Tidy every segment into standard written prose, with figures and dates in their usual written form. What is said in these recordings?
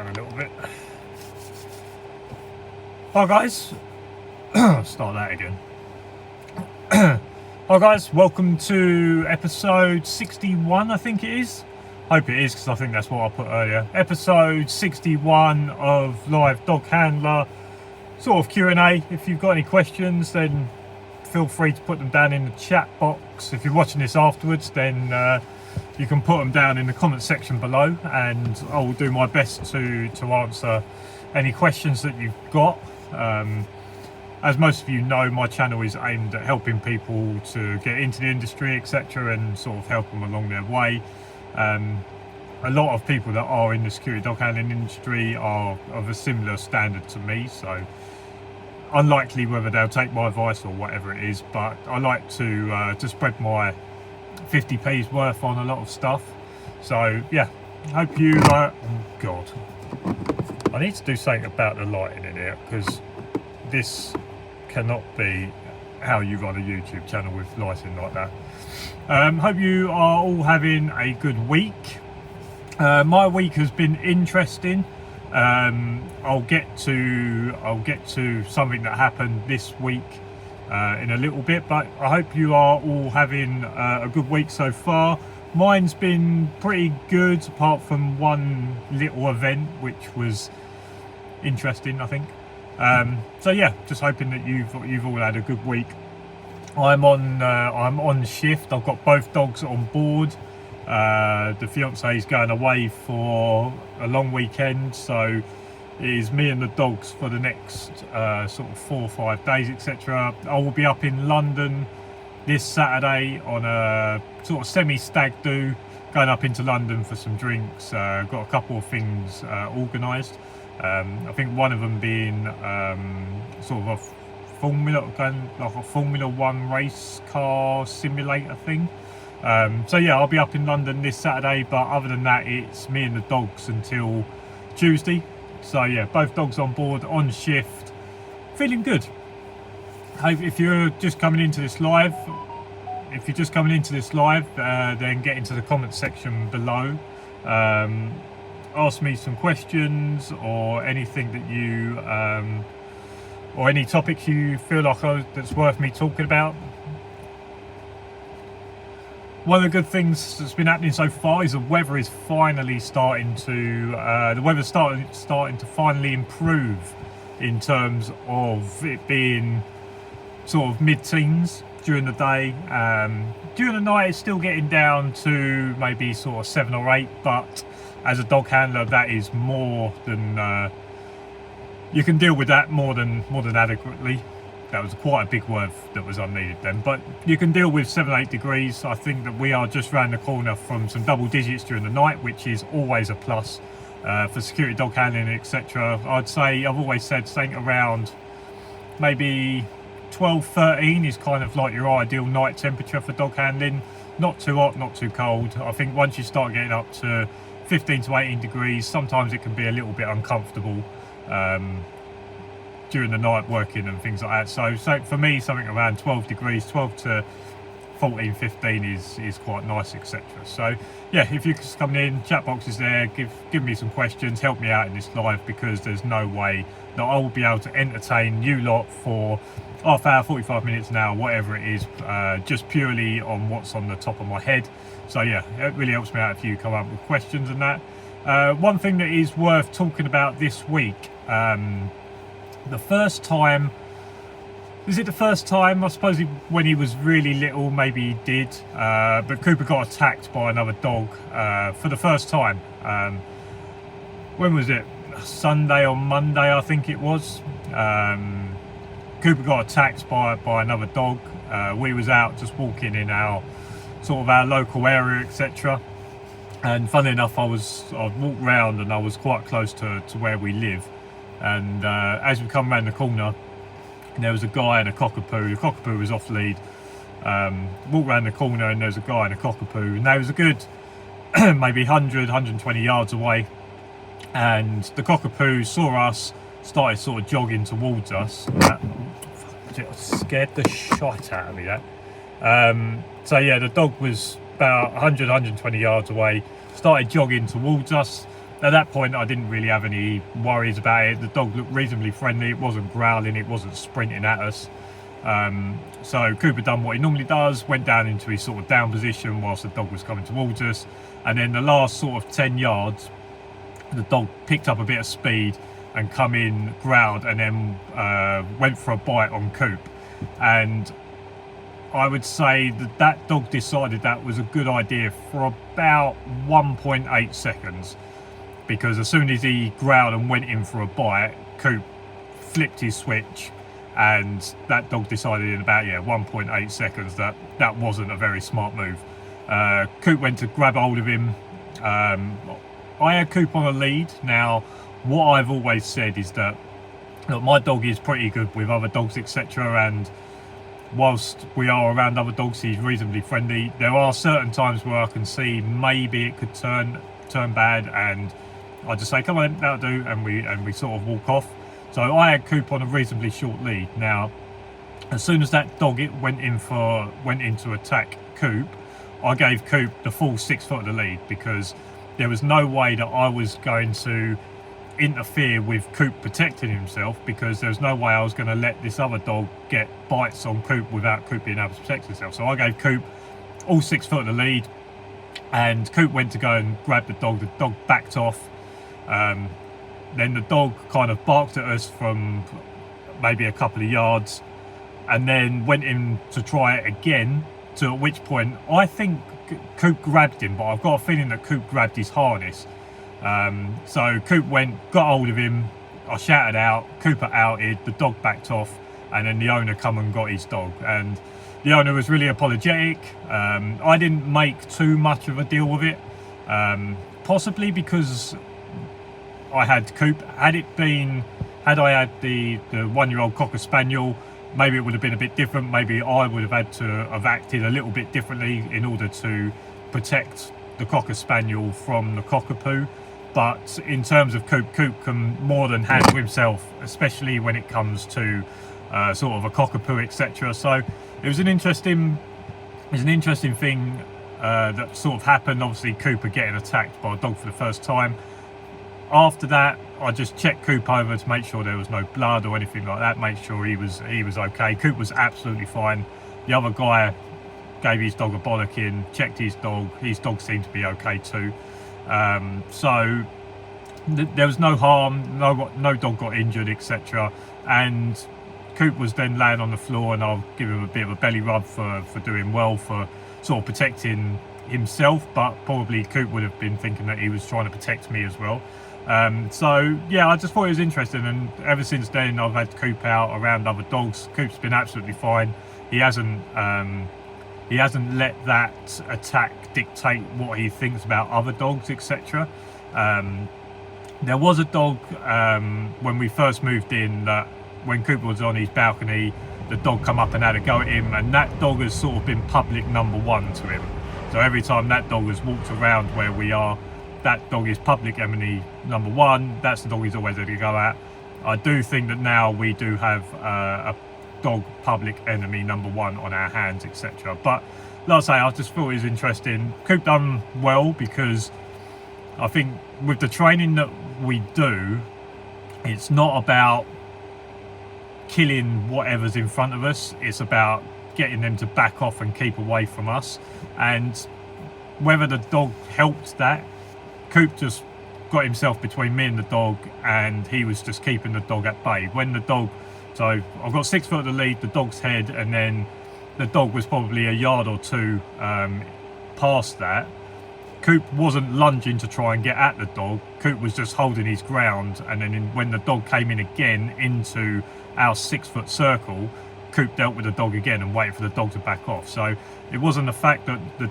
down a little bit. Hi guys, start that again. Hi guys, welcome to episode 61, I think it is. Hope it is, because I think that's what I put earlier. Episode 61 of Live Dog Handler, sort of Q&A. If you've got any questions, then feel free to put them down in the chat box. If you're watching this afterwards, then you can put them down in the comment section below, and I will do my best to answer any questions that you've got. As most of you know, my channel is aimed at helping people to get into the industry, etc., and sort of help them along their way. A lot of people that are in the security dog handling industry are of a similar standard to me, so unlikely whether they'll take my advice or whatever it is, but I like to spread my 50p's worth on a lot of stuff. So yeah, hope you oh god, I need to do something about the lighting in here, because this cannot be how you run a YouTube channel with lighting like that. Hope you are all having a good week. My week has been interesting. I'll get to something that happened this week in a little bit, but I hope you are all having a good week so far. Mine's been pretty good, apart from one little event which was interesting, I think. So yeah, just hoping that you've all had a good week. I'm on shift. I've got both dogs on board. The fiance is going away for a long weekend, so it is me and the dogs for the next sort of 4 or 5 days, etc. I will be up in London this Saturday on a sort of semi-stag do, going up into London for some drinks. Got a couple of things organised. I think one of them being sort of a Formula 1 race car simulator thing. So yeah, I'll be up in London this Saturday, but other than that, it's me and the dogs until Tuesday. So yeah, both dogs on board, on shift, feeling good. If you're just coming into this live, then get into the comment section below. Ask me some questions or anything that you or any topics you feel like that's worth me talking about. One of the good things that's been happening so far is the weather is finally starting to starting to finally improve, in terms of it being sort of mid-teens during the day. During the night it's still getting down to maybe sort of 7 or 8, but as a dog handler, that is more than you can deal with that more than adequately. That was quite a big word that was unneeded then, but you can deal with 7 or 8 degrees. I think that we are just round the corner from some double digits during the night, which is always a plus for security dog handling, etc. I'd say, I've always said something around maybe 12, 13 is kind of like your ideal night temperature for dog handling. Not too hot, not too cold. I think once you start getting up to 15 to 18 degrees, sometimes it can be a little bit uncomfortable during the night working and things like that. So for me, something around 12 degrees, 12 to 14, 15 is quite nice, etc. So yeah, if you're just coming in, chat box is there, give me some questions, help me out in this live, because there's no way that I will be able to entertain you lot for half hour, 45 minutes, an hour, whatever it is, just purely on what's on the top of my head. So yeah, it really helps me out if you come up with questions and that. One thing that is worth talking about this week, the first time, is it the first time? I suppose when he was really little, maybe he did, but Cooper got attacked by another dog for the first time. When was it? Sunday or Monday, I think it was. Cooper got attacked by another dog. We was out just walking in our local area, etc. And funnily enough, I'd walked round and I was quite close to where we live. And as we come around the corner, there was a guy and a cockapoo. The cockapoo was off lead. Walked around the corner and there was a guy and a cockapoo, and they was a good maybe 100, 120 yards away. And the cockapoo saw us, started sort of jogging towards us. It scared the shite out of me, that. So yeah, the dog was about 100, 120 yards away, started jogging towards us. at that point I didn't really have any worries about it. The dog looked reasonably friendly. It wasn't growling, it wasn't sprinting at us. So Cooper done what he normally does, went down into his sort of down position whilst the dog was coming towards us, and then the last sort of 10 yards the dog picked up a bit of speed and come in, growled, and then went for a bite on Coop. And I would say that that dog decided that was a good idea for about 1.8 seconds, because as soon as he growled and went in for a bite, Coop flipped his switch, and that dog decided in about 1.8 seconds that that wasn't a very smart move. Coop went to grab hold of him. I had Coop on a lead. Now, what I've always said is that look, my dog is pretty good with other dogs, etc., and whilst we are around other dogs, he's reasonably friendly. There are certain times where I can see maybe it could turn bad, and I just say, come on, that'll do, and we sort of walk off. So I had Coop on a reasonably short lead. Now, as soon as that dog went in to attack Coop, I gave Coop the full 6 foot of the lead, because there was no way that I was going to interfere with Coop protecting himself, because there was no way I was going to let this other dog get bites on Coop without Coop being able to protect himself. So I gave Coop all 6 foot of the lead, and Coop went to go and grab the dog. The dog backed off. Then the dog kind of barked at us from maybe a couple of yards, and then went in to try it again, to at which point I think Coop grabbed him, but I've got a feeling that Coop grabbed his harness. So Coop got hold of him, I shouted out, Cooper outed, the dog backed off, and then the owner come and got his dog. And the owner was really apologetic. I didn't make too much of a deal with it, possibly because I had Coop. Had I had the 1-year-old Cocker Spaniel, maybe it would have been a bit different. Maybe I would have had to have acted a little bit differently in order to protect the Cocker Spaniel from the Cockerpoo. But in terms of Coop, Coop can more than handle himself, especially when it comes to sort of a Cockerpoo, etc. So it was an interesting thing that sort of happened. Obviously, Cooper getting attacked by a dog for the first time. After that, I just checked Coop over to make sure there was no blood or anything like that, make sure he was okay. Coop was absolutely fine. The other guy gave his dog a bollocking, checked his dog seemed to be okay too. So there was no harm, no dog got injured, etc. And Coop was then laying on the floor, and I'll give him a bit of a belly rub for doing well, for sort of protecting himself, but probably Coop would have been thinking that he was trying to protect me as well. So yeah, I just thought it was interesting, and ever since then I've had Coop out around other dogs. Coop's been absolutely fine. He hasn't let that attack dictate what he thinks about other dogs, etc. There was a dog when we first moved in, that when Cooper was on his balcony, the dog come up and had a go at him, and that dog has sort of been public number one to him. So every time that dog has walked around where we are, that dog is public enemy number one. That's the dog he's always ready to go at. I do think that now we do have a dog public enemy number one on our hands, etc. But like I say, I just thought it was interesting. Coop done well, because I think with the training that we do, it's not about killing whatever's in front of us. It's about getting them to back off and keep away from us. And whether the dog helped that, Coop just got himself between me and the dog, and he was just keeping the dog at bay. When the dog, so I've got 6 foot of the lead, the dog's head, and then the dog was probably a yard or two past that. Coop wasn't lunging to try and get at the dog. Coop was just holding his ground, and then when the dog came in again into our 6 foot circle, Coop dealt with the dog again and waited for the dog to back off. So it wasn't the fact that the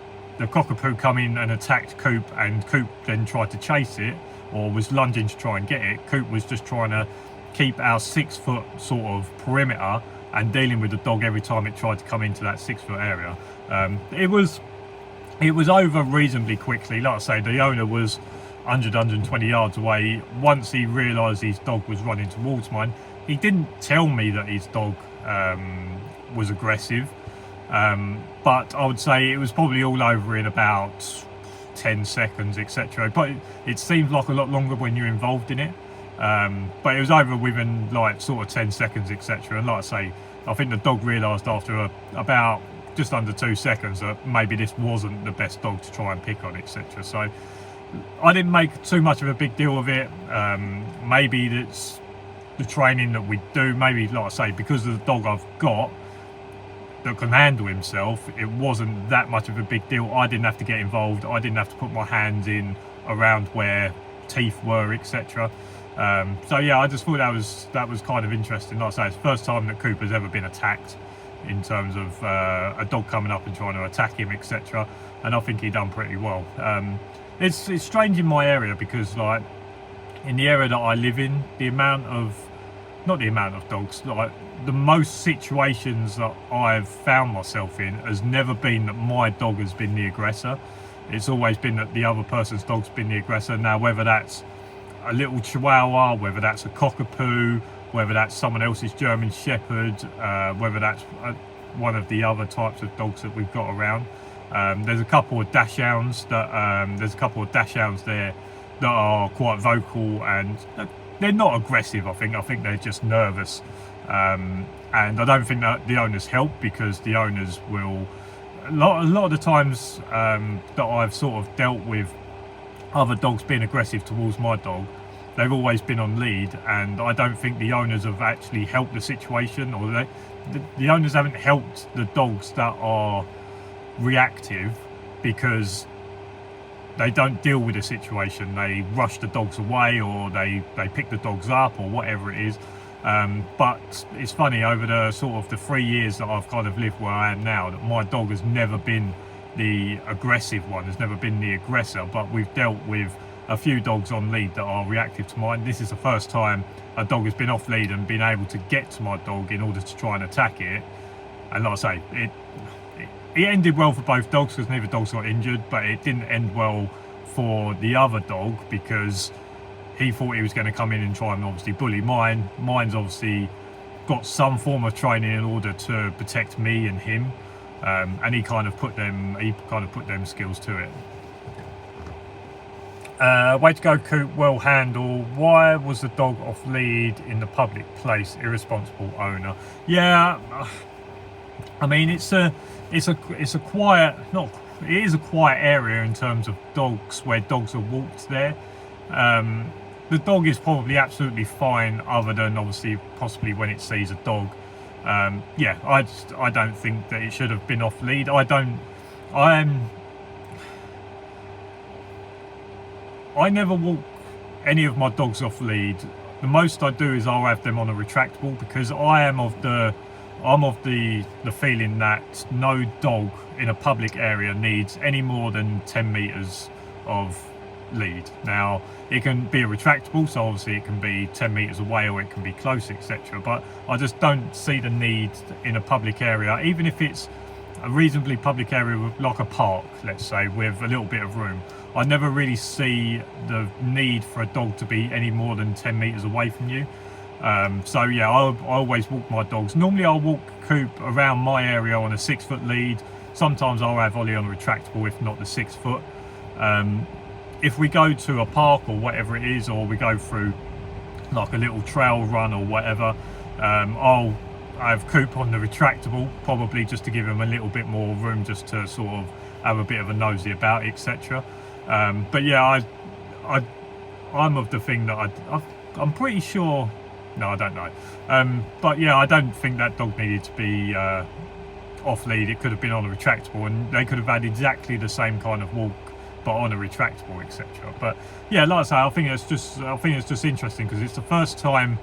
Cockerpoo come in and attacked Coop, and Coop then tried to chase it or was lunging to try and get it. Coop was just trying to keep our 6 foot sort of perimeter and dealing with the dog every time it tried to come into that 6 foot area. It was over reasonably quickly. Like I say, the owner was 120 yards away. Once he realised his dog was running towards mine, he didn't tell me that his dog was aggressive. But I would say it was probably all over in about 10 seconds, etc. But it seems like a lot longer when you're involved in it. But it was over within like sort of 10 seconds, etc. And like I say, I think the dog realised after about just under 2 seconds that maybe this wasn't the best dog to try and pick on, etc. So I didn't make too much of a big deal of it. Maybe that's the training that we do. Maybe, like I say, because of the dog I've got that can handle himself, it wasn't that much of a big deal. I didn't have to get involved. I didn't have to put my hands in around where teeth were, etc. So yeah, I just thought that was kind of interesting. Like I say, it's the first time that Cooper's ever been attacked in terms of a dog coming up and trying to attack him, etc. And I think he done pretty well. It's strange in my area because, like, in the area that I live in, not the amount of dogs, like the most situations that I've found myself in has never been that my dog has been the aggressor. It's always been that the other person's dog's been the aggressor. Now, whether that's a little Chihuahua, whether that's a Cockerpoo, whether that's someone else's German Shepherd, whether that's one of the other types of dogs that we've got around. There's a couple of Dachshunds there that are quite vocal, and they're not aggressive. I think they're just nervous, and I don't think that the owners help, because the owners will a lot of the times that I've sort of dealt with other dogs being aggressive towards my dog, they've always been on lead, and I don't think the owners have actually helped the situation, or the owners haven't helped the dogs that are reactive, because they don't deal with the situation. They rush the dogs away, or they pick the dogs up, or whatever it is. But it's funny, over the sort of the 3 years that I've kind of lived where I am now, that my dog has never been the aggressive one, has never been the aggressor, but we've dealt with a few dogs on lead that are reactive to mine. This is the first time a dog has been off lead and been able to get to my dog in order to try and attack it. And like I say, it ended well for both dogs because neither dogs got injured, but it didn't end well for the other dog because he thought he was going to come in and try and obviously bully mine. Mine's obviously got some form of training in order to protect me and him, and he kind of put them skills to it. Way to go, Coop. Well handled. Why was the dog off lead in the public place? Irresponsible owner. Yeah, I mean, it is a quiet area in terms of dogs, where dogs are walked there. The dog is probably absolutely fine, other than obviously possibly when it sees a dog. Yeah, I don't think that it should have been off lead. I never walk any of my dogs off lead. The most I do is I'll have them on a retractable, because I'm of the feeling that no dog in a public area needs any more than 10 meters of lead. Now, it can be a retractable, so obviously it can be 10 meters away, or it can be close, etc. But I just don't see the need in a public area, even if it's a reasonably public area, like a park, let's say, with a little bit of room. I never really see the need for a dog to be any more than 10 meters away from you. So yeah, I always walk my dogs. Normally I'll walk Coop around my area on a 6 foot lead. Sometimes I'll have Ollie on a retractable, if not the 6 foot. If we go to a park or whatever it is, or we go through like a little trail run or whatever, I'll have Coop on the retractable, probably just to give him a little bit more room, just to sort of have a bit of a nosy about, etc. But yeah, I'm of the thing that I'm pretty sure. No, I don't know. But yeah, I don't think that dog needed to be off lead. It could have been on a retractable, and they could have had exactly the same kind of walk, but on a retractable, etc. But yeah, like I say, I think it's just interesting, because it's the first time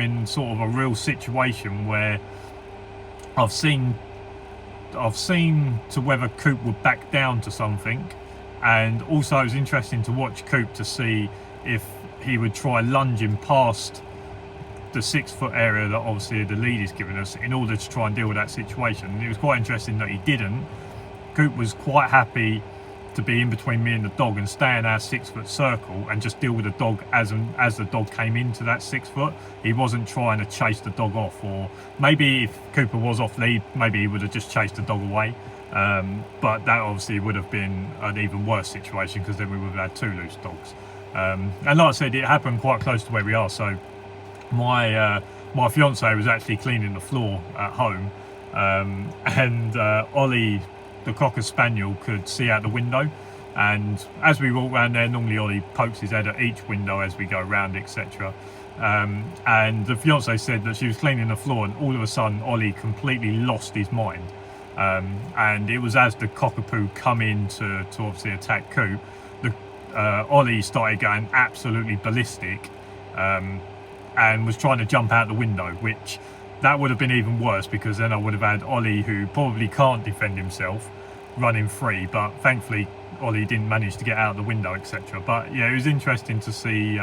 in sort of a real situation where I've seen to whether Coop would back down to something, and also it was interesting to watch Coop to see if he would try lunging past the 6 foot area that obviously the lead is giving us in order to try and deal with that situation. And it was quite interesting that he didn't. Coop was quite happy to be in between me and the dog and stay in our 6 foot circle and just deal with the dog as the dog came into that 6 foot. He wasn't trying to chase the dog off, or maybe if Cooper was off lead, maybe he would have just chased the dog away. But that obviously would have been an even worse situation, because then we would have had 2 loose dogs. And like I said, it happened quite close to where we are. So my fiance was actually cleaning the floor at home, and Ollie, the Cocker Spaniel, could see out the window. And as we walk around there, normally Ollie pokes his head at each window as we go round, etc. And the fiance said that she was cleaning the floor, and all of a sudden Ollie completely lost his mind. And it was as the Cockerpoo come in to obviously attack Coop, Ollie started going absolutely ballistic, and was trying to jump out the window, which that would have been even worse, because then I would have had Ollie, who probably can't defend himself, running free. But thankfully Ollie didn't manage to get out the window, etc. But yeah, it was interesting to see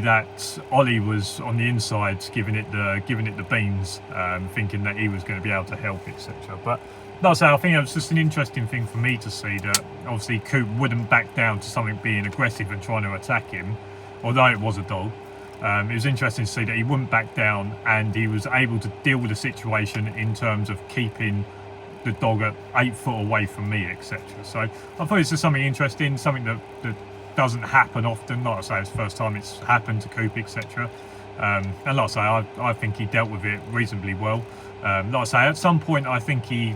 that Ollie was on the inside giving it the beans, thinking that he was going to be able to help, etc. But like I say, I think it was just an interesting thing for me to see, that obviously Coop wouldn't back down to something being aggressive and trying to attack him, although it was a dog. It was interesting to see that he wouldn't back down, and he was able to deal with the situation in terms of keeping the dog at 8 foot away from me, etc. So I thought it's just something interesting, something that doesn't happen often. Like I say, it's the first time it's happened to Coop, etc. And like I say, I think he dealt with it reasonably well. Like I say, at some point I think he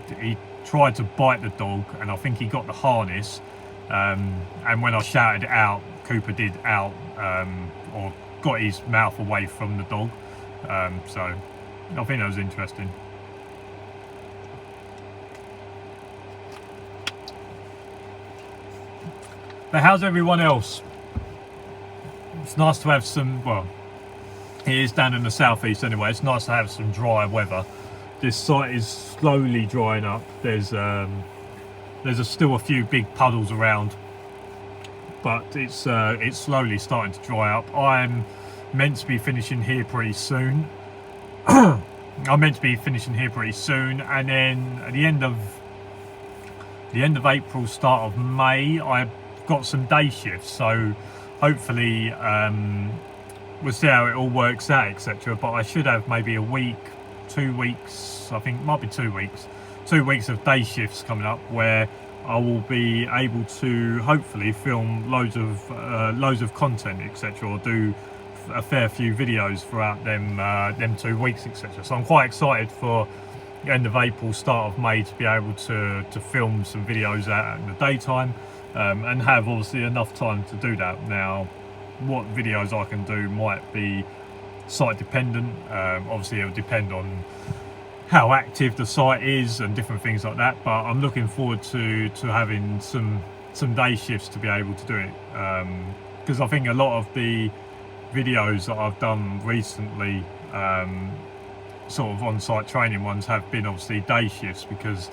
tried to bite the dog, and I think he got the harness, and when I shouted it out, Cooper did out, or got his mouth away from the dog. So I think that was interesting. But how's everyone else? It's nice to have some, well, it is down in the southeast anyway, it's nice to have some dry weather. This site is slowly drying up. There's still a few big puddles around, but it's slowly starting to dry up. I'm meant to be finishing here pretty soon. I'm meant to be finishing here pretty soon, and then at the end of April, start of May, I've got some day shifts, so hopefully we'll see how it all works out, etc. But I should have maybe a week, 2 weeks, I think it might be 2 weeks, 2 weeks of day shifts coming up, where I will be able to hopefully film loads of content, etc., or do a fair few videos throughout them 2 weeks, etc. So I'm quite excited for the end of April, start of May, to be able to film some videos out in the daytime, and have obviously enough time to do that. Now, what videos I can do might be site dependent. Obviously it'll depend on how active the site is and different things like that, but I'm looking forward to having some day shifts to be able to do it, because I think a lot of the videos that I've done recently, sort of on-site training ones, have been obviously day shifts, because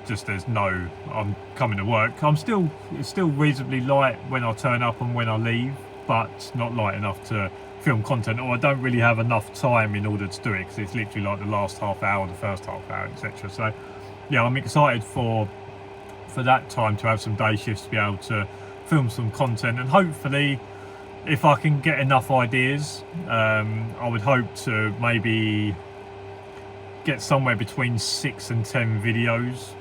just I'm coming to work, it's still reasonably light when I turn up and when I leave, but not light enough to film content, or I don't really have enough time in order to do it, because it's literally like the last half hour, the first half hour, etc. So yeah, I'm excited for that time to have some day shifts to be able to film some content, and hopefully, if I can get enough ideas, I would hope to maybe get somewhere between 6 and 10 videos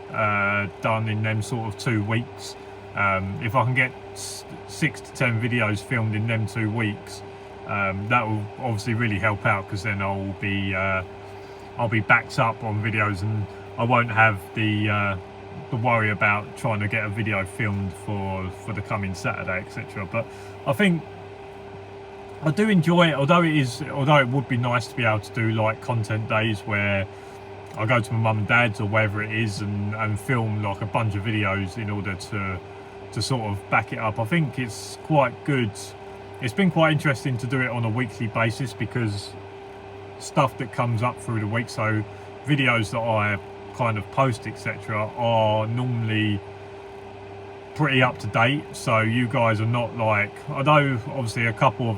done in them sort of 2 weeks. If I can get 6 to 10 videos filmed in them 2 weeks, that will obviously really help out, because then I'll be backed up on videos, and I won't have the worry about trying to get a video filmed for the coming Saturday, etc. But I think I do enjoy it, although it would be nice to be able to do like content days where I go to my mum and dad's or wherever it is and film like a bunch of videos in order to sort of back it up. I think it's quite good. It's been quite interesting to do it on a weekly basis, because stuff that comes up through the week, so videos that I kind of post, etc., are normally pretty up to date. So you guys are not like, although obviously a couple of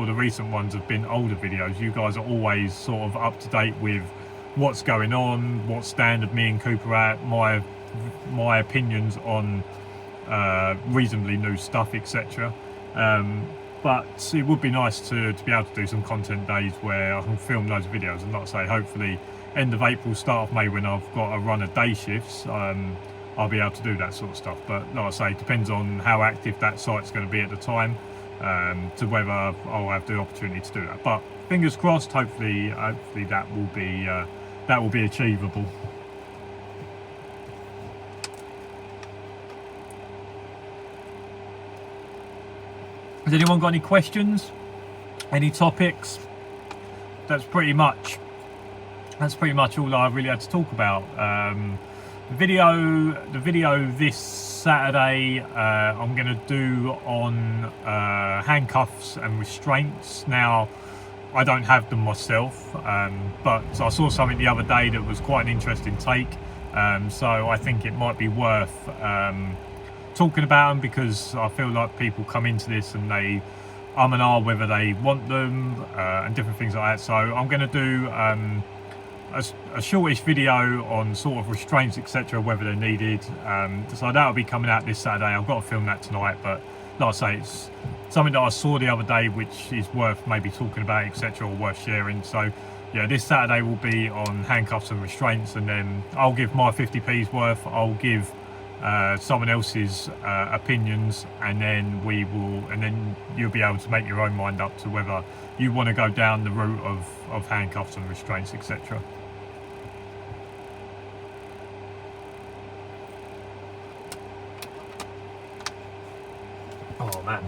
the recent ones have been older videos, you guys are always sort of up to date with what's going on, what standard me and Cooper are at, my opinions on reasonably new stuff, etc. But it would be nice to be able to do some content days where I can film loads of videos, and like I say, hopefully end of April, start of May, when I've got a run of day shifts, I'll be able to do that sort of stuff. But like I say, it depends on how active that site's going to be at the time, to whether I'll have the opportunity to do that. But fingers crossed, hopefully that will be achievable. Has anyone got any questions? Any topics? That's pretty much all I really had to talk about. The video this Saturday, I'm going to do on handcuffs and restraints. Now, I don't have them myself, but I saw something the other day that was quite an interesting take, so I think it might be worth talking about them, because I feel like people come into this and they and ah whether they want them, and different things like that. So I'm going to do a shortish video on sort of restraints, etc., whether they're needed. So that'll be coming out this Saturday. I've got to film that tonight, but like I say, it's something that I saw the other day which is worth maybe talking about, etc., or worth sharing. So yeah, this Saturday will be on handcuffs and restraints, and then I'll give my 50p's worth. I'll give someone else's opinions, and then you'll be able to make your own mind up to whether you want to go down the route of handcuffs and restraints, etc. Oh man.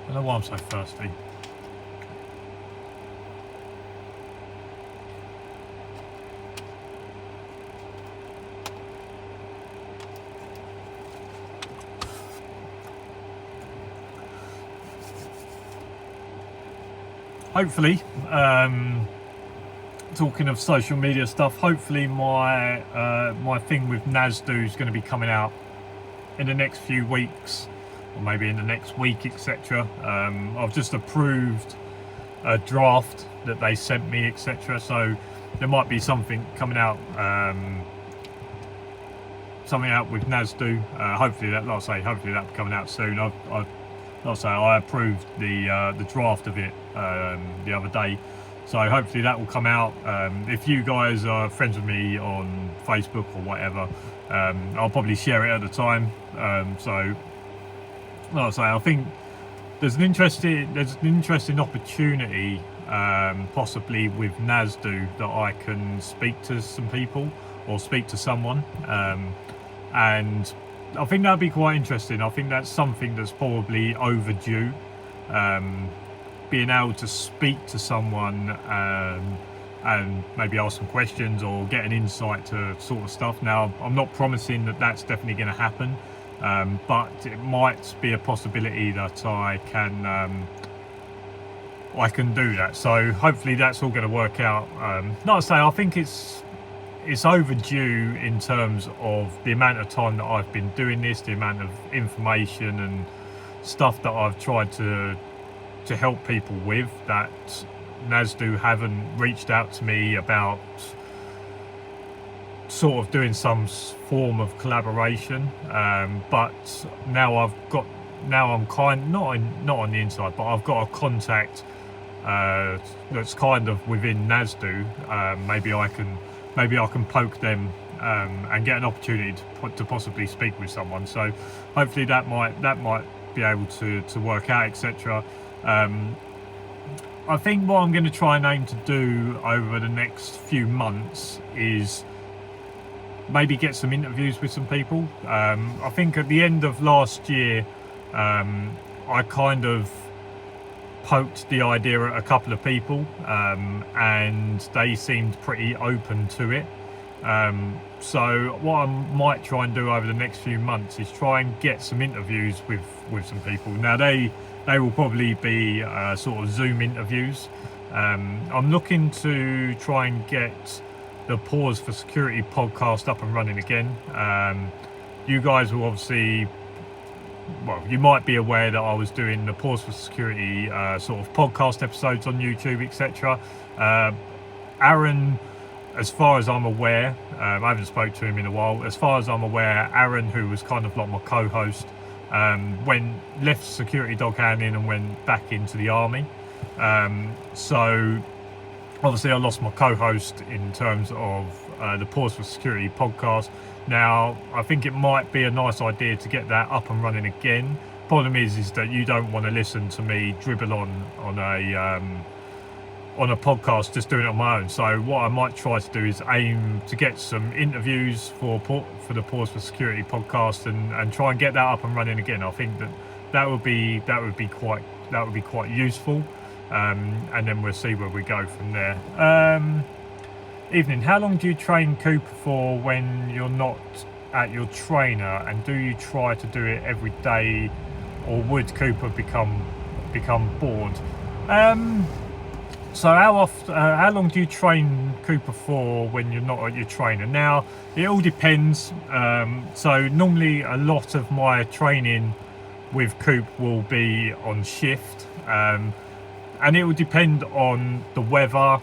I don't know why I'm so thirsty. Hopefully, talking of social media stuff, hopefully my my thing with Nasdu is going to be coming out in the next few weeks, or maybe in the next week, etc. I've just approved a draft that they sent me, etc. So there might be something coming out, with Nasdu. Hopefully that, like I say, hopefully that'll be coming out soon. Like I say, I approved the draft of it the other day, so hopefully that will come out. If you guys are friends with me on Facebook or whatever, I'll probably share it at the time. So like I say, I think there's an interesting opportunity, possibly with Nasdu, that I can speak to some people or speak to someone, and I think that'd be quite interesting. I think that's something that's probably overdue. Being able to speak to someone and maybe ask some questions or get an insight to sort of stuff. Now, I'm not promising that that's definitely going to happen, but it might be a possibility that I can do that. So hopefully that's all going to work out. Like I say, I think it's overdue in terms of the amount of time that I've been doing this, the amount of information and stuff that I've tried to help people with, that Nasdu haven't reached out to me about sort of doing some form of collaboration. But now I'm kind, not on the inside, but I've got a contact that's kind of within Nasdu. Maybe I can poke them and get an opportunity to possibly speak with someone. So hopefully that might be able to work out, etc. I think what I'm going to try and aim to do over the next few months is maybe get some interviews with some people. I think at the end of last year, I kind of poked the idea at a couple of people, and they seemed pretty open to it. So what I might try and do over the next few months is try and get some interviews with some people. Now they will probably be sort of Zoom interviews. I'm looking to try and get the Pause for Security podcast up and running again. You guys will obviously, well, you might be aware that I was doing the Pause for Security sort of podcast episodes on YouTube, etc. Aaron as far as I'm aware, I haven't spoke to him in a while. As far as I'm aware, Aaron, who was kind of like my co-host, left security dog handling and went back into the army. So obviously I lost my co-host in terms of the Pause for Security podcast. Now I think it might be a nice idea to get that up and running again. Problem is that you don't want to listen to me dribble on a podcast just doing it on my own. So what I might try to do is aim to get some interviews for the Pause for Security podcast and try and get that up and running again. I think that would be quite useful, and then we'll see where we go from there. Evening. How long do you train Cooper for when you're not at your trainer, and do you try to do it every day, or would Cooper become bored? So how long do you train Cooper for when you're not at your trainer? Now, it all depends. So normally a lot of my training with Coop will be on shift, and it will depend on the weather.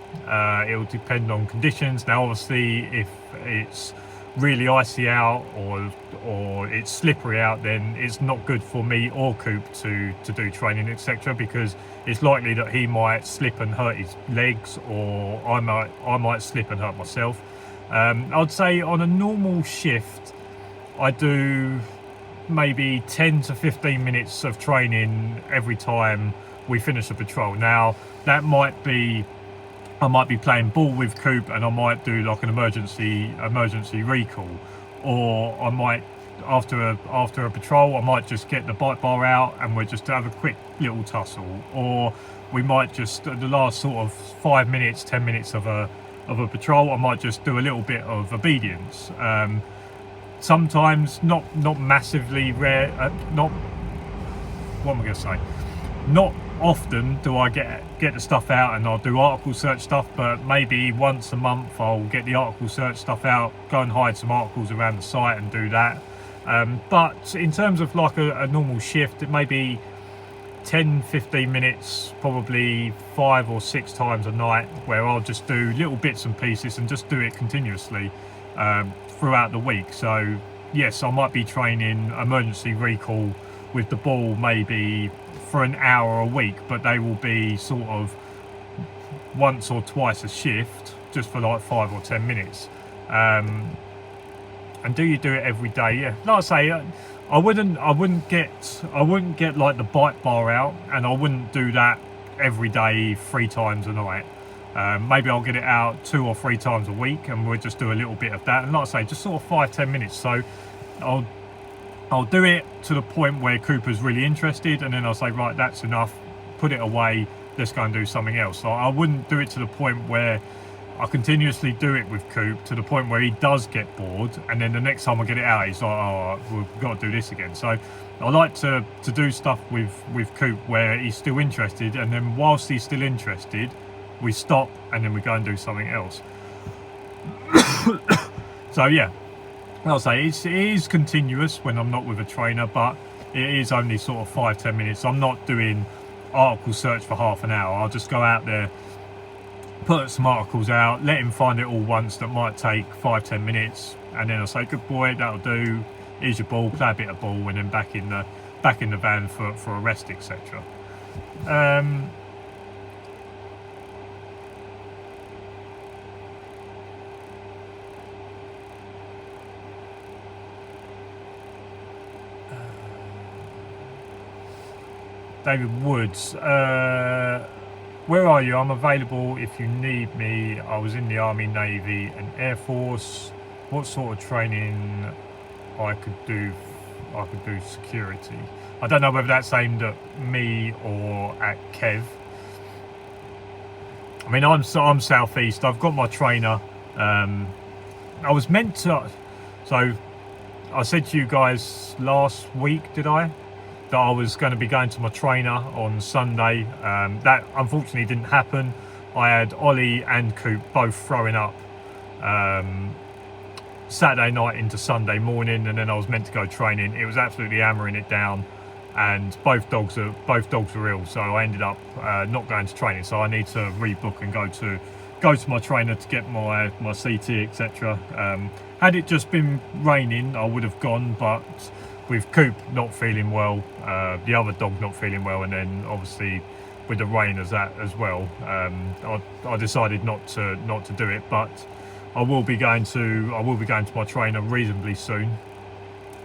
It will depend on conditions. Now, obviously, if it's really icy out or it's slippery out, then it's not good for me or Coop to do training, etc., because it's likely that he might slip and hurt his legs, or I might slip and hurt myself. I'd say on a normal shift I do maybe 10 to 15 minutes of training every time we finish a patrol. Now that might be, I might be playing ball with Coop and I might do like an emergency recall, or I might after a patrol I might just get the bite bar out and we'll just have a quick little tussle, or we might just the last sort of 5 minutes, 10 minutes of a patrol I might just do a little bit of obedience. Sometimes not massively rare, not what am I going to say? Not often do I get the stuff out and I'll do article search stuff, but maybe once a month I'll get the article search stuff out, go and hide some articles around the site and do that. But in terms of like a normal shift, it may be 10-15 minutes, probably 5 or 6 times a night, where I'll just do little bits and pieces and just do it continuously throughout the week. So yes, I might be training emergency recall with the ball maybe for an hour a week, but they will be sort of once or twice a shift, just for like 5 or 10 minutes. And do you do it every day? Yeah, like I say, I wouldn't get like the bite bar out, and I wouldn't do that every day 3 times a night. Maybe I'll get it out 2 or 3 times a week, and we'll just do a little bit of that. And like I say, just sort of 5-10 minutes. So I'll do it to the point where Cooper's really interested, and then I'll say, right, that's enough, put it away, let's go and do something else. So I wouldn't do it to the point where I continuously do it with Coop, to the point where he does get bored, and then the next time I get it out, he's like, oh, we've got to do this again. So I like to do stuff with Coop where he's still interested, and then whilst he's still interested, we stop and then we go and do something else. So yeah, I'll say it is continuous when I'm not with a trainer, but it is only sort of 5-10 minutes. I'm not doing article search for half an hour. I'll just go out there, put some articles out, let him find it all once. That might take 5-10 minutes, and then I'll say, good boy, that'll do, here's your ball, play a bit of ball, and then back in the van for a rest, etc. David Woods, where are you? I'm available if you need me. I was in the Army, Navy and Air Force. What sort of training I could do security? I don't know whether that's aimed at me or at Kev. I mean, I'm southeast. I've got my trainer. I was meant to, so I said to you guys last week, did I? That I was going to be going to my trainer on Sunday. That unfortunately didn't happen. I had Ollie and Coop both throwing up Saturday night into Sunday morning, and then I was meant to go training. It was absolutely hammering it down, and both dogs were ill, so I ended up not going to training. So I need to rebook and go go to my trainer to get my CT, etc. Had it just been raining, I would have gone, but with Coop not feeling well, the other dog not feeling well, and then obviously with the rain as well, I decided not to do it. But I will be going to my trainer reasonably soon.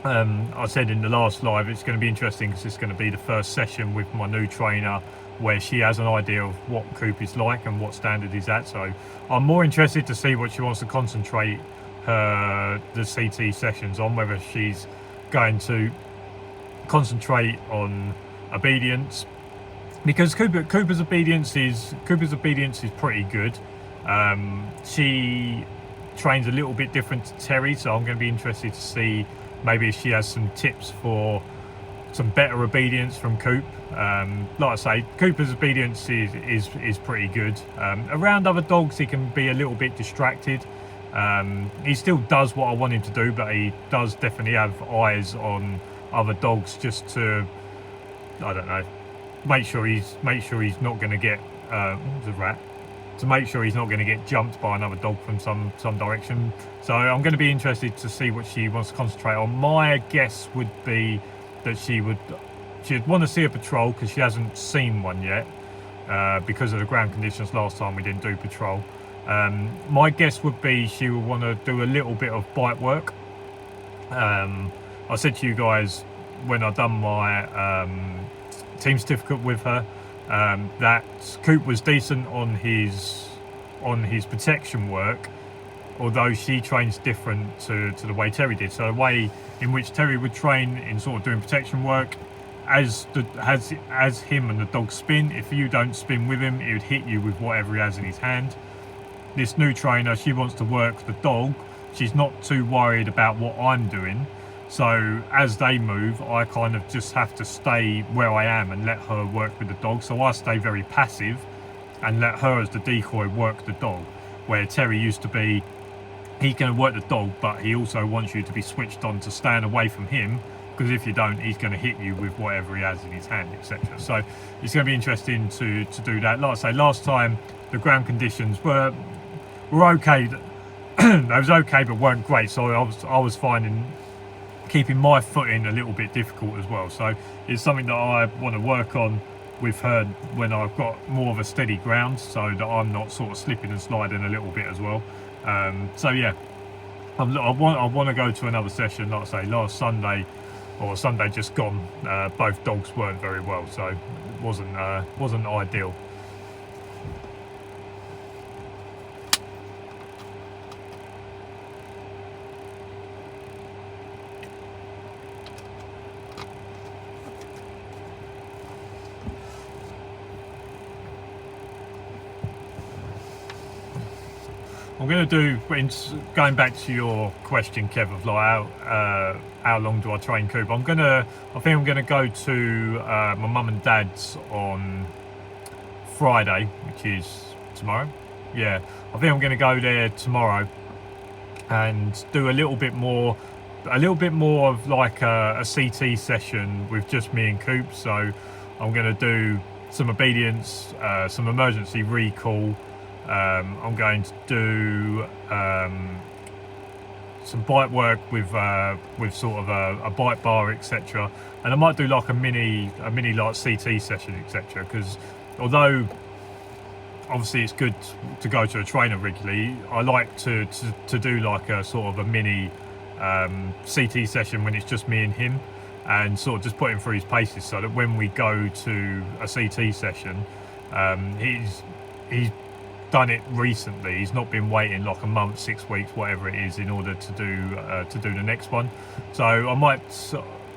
I said in the last live it's going to be interesting because it's going to be the first session with my new trainer where she has an idea of what Coop is like and what standard he's at. So I'm more interested to see what she wants to concentrate the CT sessions on, whether she's going to concentrate on obedience, because Cooper's obedience is pretty good. She trains a little bit different to Terry, so I'm going to be interested to see maybe if she has some tips for some better obedience from Coop. Like I say, Cooper's obedience is pretty good. Around other dogs he can be a little bit distracted. He still does what I want him to do, but he does definitely have eyes on other dogs just to, I don't know, make sure he's not going to get the rat, to make sure he's not going to get jumped by another dog from some direction. So I'm going to be interested to see what she wants to concentrate on. My guess would be that she'd want to see a patrol because she hasn't seen one yet, because of the ground conditions last time we didn't do patrol. My guess would be she would want to do a little bit of bite work. I said to you guys when I've done my team certificate with her, that Coop was decent on his protection work, although she trains different to the way Terry did. So the way in which Terry would train in sort of doing protection work, as him and the dog spin, if you don't spin with him, he would hit you with whatever he has in his hand. This new trainer, she wants to work the dog. She's not too worried about what I'm doing. So as they move, I kind of just have to stay where I am and let her work with the dog. So I stay very passive and let her as the decoy work the dog. Where Terry used to be, he can work the dog, but he also wants you to be switched on to stand away from him, because if you don't, he's going to hit you with whatever he has in his hand, etc. So it's going to be interesting to do that. Like I say, last time the ground conditions were okay. They was okay, but weren't great. So I was finding keeping my footing a little bit difficult as well. So it's something that I want to work on with her when I've got more of a steady ground, so that I'm not sort of slipping and sliding a little bit as well. So yeah, I want to go to another session. Like I say, last Sunday or Sunday just gone, both dogs weren't very well, so it wasn't ideal. I'm going to do, going back to your question, Kev, of like how long do I train Coop? I think I'm going to go to my mum and dad's on Friday, which is tomorrow. Yeah, I think I'm going to go there tomorrow and do a little bit more of like a CT session with just me and Coop. So I'm going to do some obedience, some emergency recall. I'm going to do some bite work with sort of a bite bar, etc. And I might do like a mini like CT session, etc. Because although obviously it's good to go to a trainer regularly, I like to do like a sort of a mini CT session when it's just me and him, and sort of just put him through his paces, so that when we go to a CT session, he's done it recently. He's not been waiting like a month, 6 weeks, whatever it is, in order to do the next one. So I might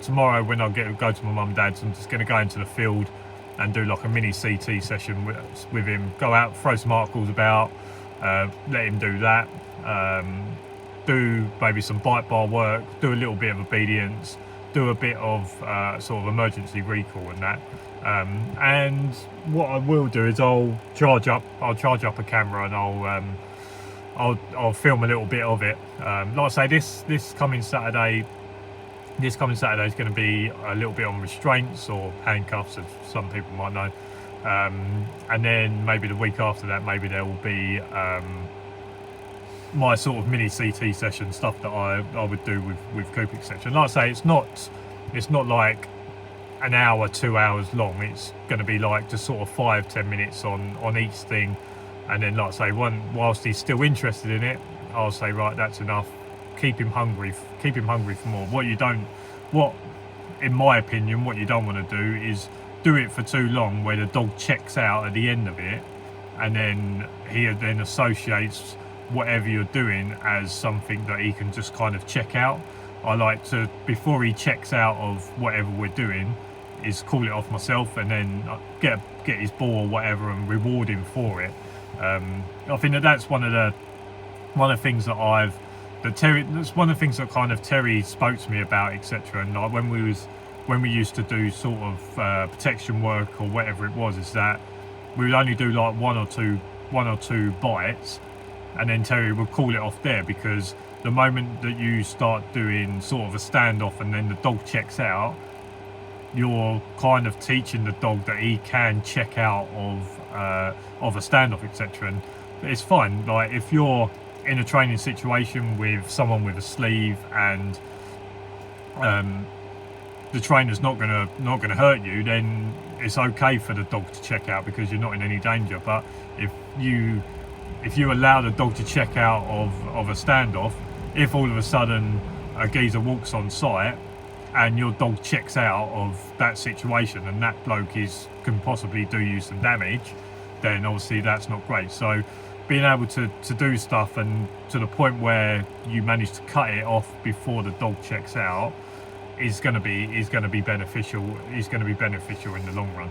tomorrow, when I go to my mum and dad's, I'm just going to go into the field and do like a mini CT session with him. Go out, throw some articles about, let him do that. Do maybe some bite bar work, do a little bit of obedience, do a bit of sort of emergency recall and that. And what I will do is I'll charge up a camera and I'll film a little bit of it. Like I say, this coming Saturday is going to be a little bit on restraints or handcuffs, as some people might know. and then maybe the week after that, maybe there will be my sort of mini CT session stuff that I would do with Coop, etc. And like I say, it's not like an hour, 2 hours long. It's going to be like just sort of 5-10 minutes on each thing, and then like I say, whilst he's still interested in it, I'll say, right, that's enough. Keep him hungry for more. What in my opinion, what you don't want to do is do it for too long where the dog checks out at the end of it, and then he then associates whatever you're doing as something that he can just kind of check out. I like to, before he checks out of whatever we're doing, is call it off myself, and then get his ball or whatever and reward him for it. I think that's one of the things that that's one of the things that kind of Terry spoke to me about, etc. And like when we used to do sort of protection work or whatever it was, is that we would only do like one or two bites, and then Terry would call it off there, because the moment that you start doing sort of a standoff and then the dog checks out, you're kind of teaching the dog that he can check out of a standoff, etc. And it's fine. Like if you're in a training situation with someone with a sleeve and the trainer's not gonna hurt you, then it's okay for the dog to check out because you're not in any danger. But if you allow the dog to check out of a standoff, if all of a sudden a geezer walks on site and your dog checks out of that situation and that bloke can possibly do you some damage, then obviously that's not great. So being able to do stuff and to the point where you manage to cut it off before the dog checks out is going to be beneficial. Is going to be beneficial in the long run.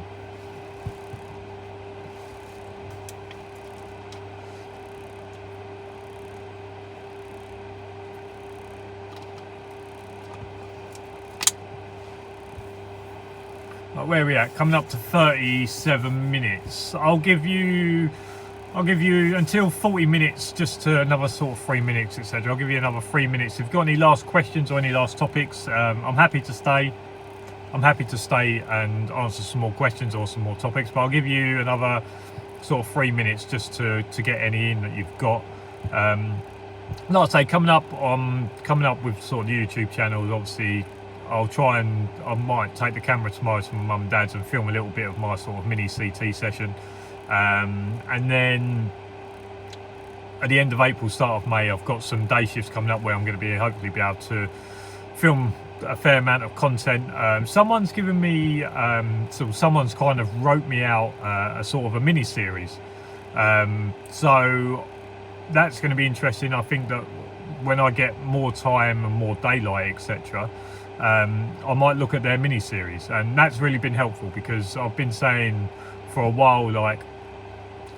Where are we at? Coming up to 37 minutes. I'll give you until 40 minutes, just to another sort of 3 minutes, etc. I'll give you another 3 minutes. If you've got any last questions or any last topics, I'm happy to stay. I'm happy to stay and answer some more questions or some more topics, but I'll give you another sort of 3 minutes just to get any in that you've got. Like I say, coming up with sort of the YouTube channels, obviously I might take the camera tomorrow to my mum and dad's and film a little bit of my sort of mini CT session. And then at the end of April, start of May, I've got some day shifts coming up where I'm going to hopefully be able to film a fair amount of content. Someone's given me, someone's kind of wrote me out a sort of a mini series. So that's going to be interesting. I think that when I get more time and more daylight, etc., I might look at their mini series, and that's really been helpful because I've been saying for a while, like,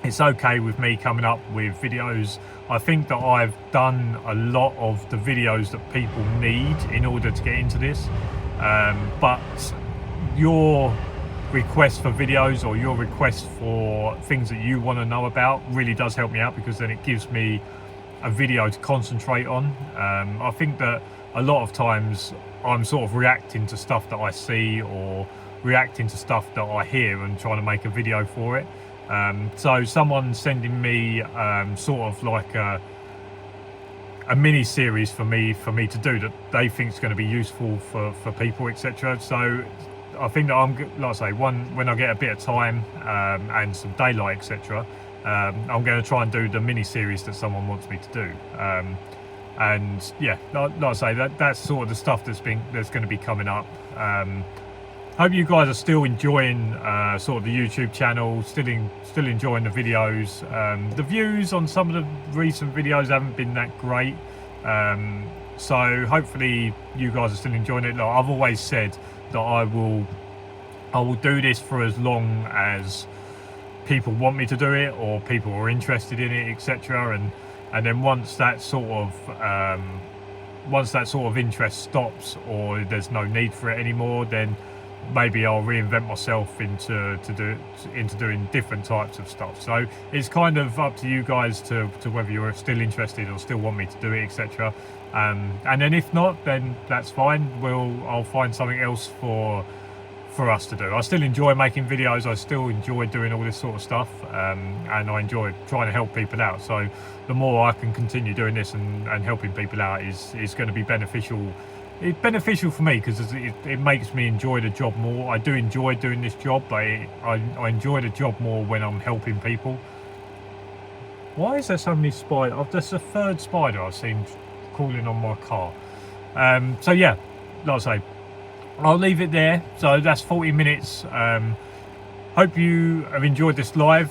it's okay with me coming up with videos. I think that I've done a lot of the videos that people need in order to get into this, but your request for videos or your request for things that you want to know about really does help me out, because then it gives me a video to concentrate on. I think that a lot of times I'm sort of reacting to stuff that I see or reacting to stuff that I hear and trying to make a video for it. So someone sending me sort of like a mini series for me to do that they think is going to be useful for people, etc. So I think that I'm, like I say, when I get a bit of time and some daylight, etc., I'm going to try and do the mini series that someone wants me to do. And yeah, like I say, that's sort of the stuff that's going to be coming up. Hope you guys are still enjoying sort of the YouTube channel, still enjoying the videos. The views on some of the recent videos haven't been that great, so hopefully you guys are still enjoying it. Like I've always said, that I will do this for as long as people want me to do it or people are interested in it, etc. And then once that sort of interest stops or there's no need for it anymore, then maybe I'll reinvent myself into doing different types of stuff. So it's kind of up to you guys to whether you're still interested or still want me to do it, etc. And then if not, then that's fine. I'll find something else for for us to do. I still enjoy making videos, I still enjoy doing all this sort of stuff, and I enjoy trying to help people out. So the more I can continue doing this and helping people out is going to be beneficial. It's beneficial for me because it makes me enjoy the job more. I do enjoy doing this job, but I enjoy the job more when I'm helping people. Why is there so many spiders? There's a third spider I've seen crawling on my car. So yeah, like I say, I'll leave it there. So that's 40 minutes. Hope you have enjoyed this live.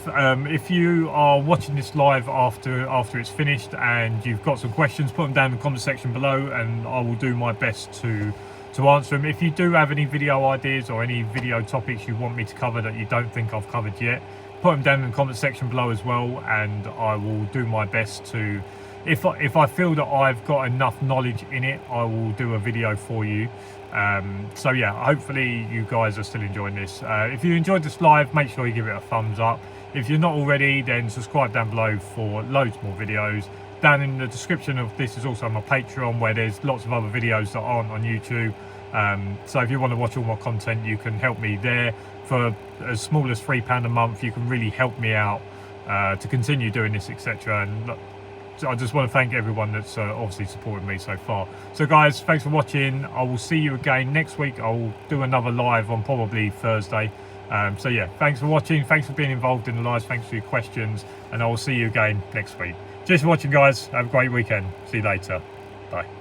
If you are watching this live after it's finished and you've got some questions, put them down in the comment section below and I will do my best to answer them. If you do have any video ideas or any video topics you want me to cover that you don't think I've covered yet, put them down in the comment section below as well, and I will do my best to, if I feel that I've got enough knowledge in it, I will do a video for you. So yeah, hopefully you guys are still enjoying this. If you enjoyed this live, make sure you give it a thumbs up. If you're not already, then subscribe down below for loads more videos. Down in the description of this is also my Patreon, where there's lots of other videos that aren't on YouTube. So if you want to watch all my content, you can help me there. For as small as £3 a month, you can really help me out to continue doing this, etc. And I just want to thank everyone that's obviously supported me so far. So guys, thanks for watching. I will see you again next week. I'll do another live on probably Thursday. So yeah, thanks for watching. Thanks for being involved in the lives. Thanks for your questions. And I will see you again next week. Cheers for watching, guys. Have a great weekend. See you later. Bye.